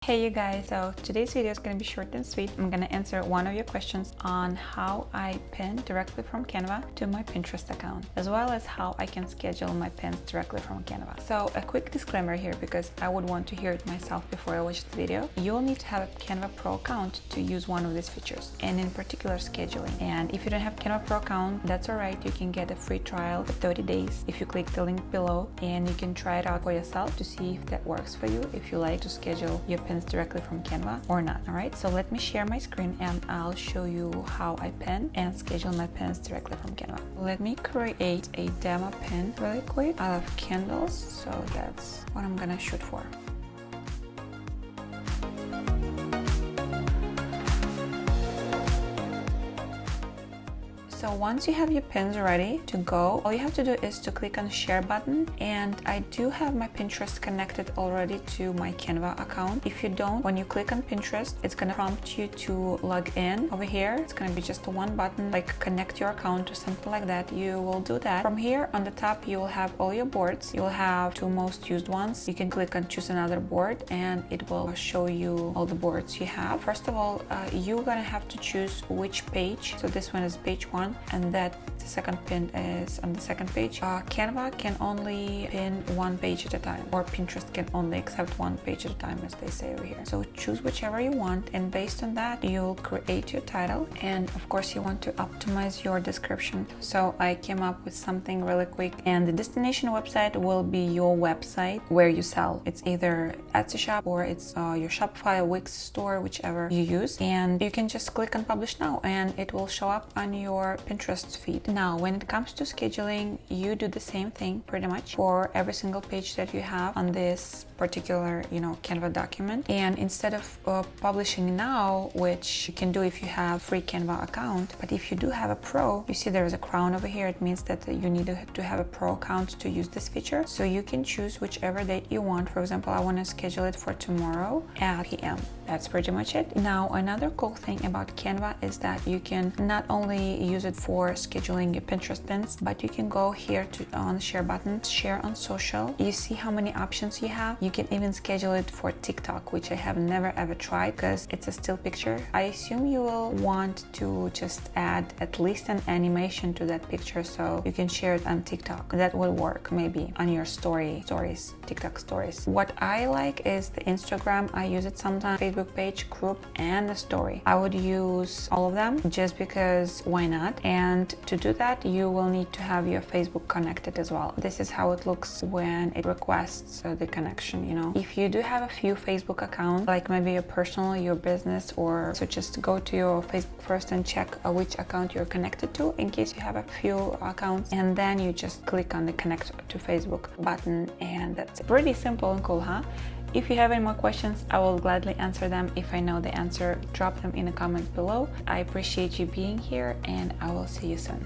Hey you guys, so today's video is going to be short and sweet. I'm going to answer one of your questions on how I pin directly from Canva to my Pinterest account, as well as how I can schedule my pins directly from Canva. So a quick disclaimer here, because I would want to hear it myself before I watch the video. You'll need to have a Canva Pro account to use one of these features, and in particular scheduling. And if you don't have Canva Pro account, that's alright. You can get a free trial for 30 days if you click the link below, and you can try it out for yourself to see if that works for you, if you like to schedule your pins directly from Canva or not. All right, so let me share my screen and I'll show you how I pin and schedule my pins directly from Canva. Let me create a demo pin really quick out of candles, so that's what I'm gonna shoot for. So once you have your pins ready to go, all you have to do is to click on the share button, and I do have my Pinterest connected already to my Canva account. If you don't, when you click on Pinterest, it's gonna prompt you to log in over here. It's gonna be just one button, like connect your account or something like that. You will do that. From here on the top, you will have all your boards. You'll have two most used ones. You can click on choose another board and it will show you all the boards you have. First of all, you're gonna have to choose which page. So this one is page 1, and that the second pin is on the second page. Canva can only pin one page at a time, or Pinterest can only accept one page at a time, as they say over here. So choose whichever you want, and based on that you'll create your title, and of course you want to optimize your description. So I came up with something really quick, and the destination website will be your website where you sell. It's either Etsy shop or it's your Shopify, Wix store, whichever you use, and you can just click on publish now and it will show up on your Pinterest feed. Now, when it comes to scheduling, you do the same thing pretty much for every single page that you have on this particular, Canva document. And instead of publishing now, which you can do if you have free Canva account, but if you do have a pro, you see there is a crown over here. It means that you need to have a pro account to use this feature. So you can choose whichever date you want. For example, I want to schedule it for tomorrow at PM. That's pretty much it. Now, another cool thing about Canva is that you can not only use it for scheduling your Pinterest pins, but you can go here on the share button, share on social. You see how many options you have. You can even schedule it for TikTok, which I have never ever tried because it's a still picture. I assume you will want to just add at least an animation to that picture so you can share it on TikTok. That will work maybe on your stories, TikTok stories. What I like is the Instagram. I use it sometimes, Facebook page, group, and the story. I would use all of them just because why not? And to do that, you will need to have your Facebook connected as well. This is how it looks when it requests the connection, If you do have a few Facebook accounts, like maybe your personal, your business, or so, just go to your Facebook first and check which account you're connected to in case you have a few accounts, and then you just click on the connect to Facebook button, and that's pretty simple and cool, huh? If you have any more questions, I will gladly answer them. If I know the answer, drop them in the comments below. I appreciate you being here, and I will see you soon.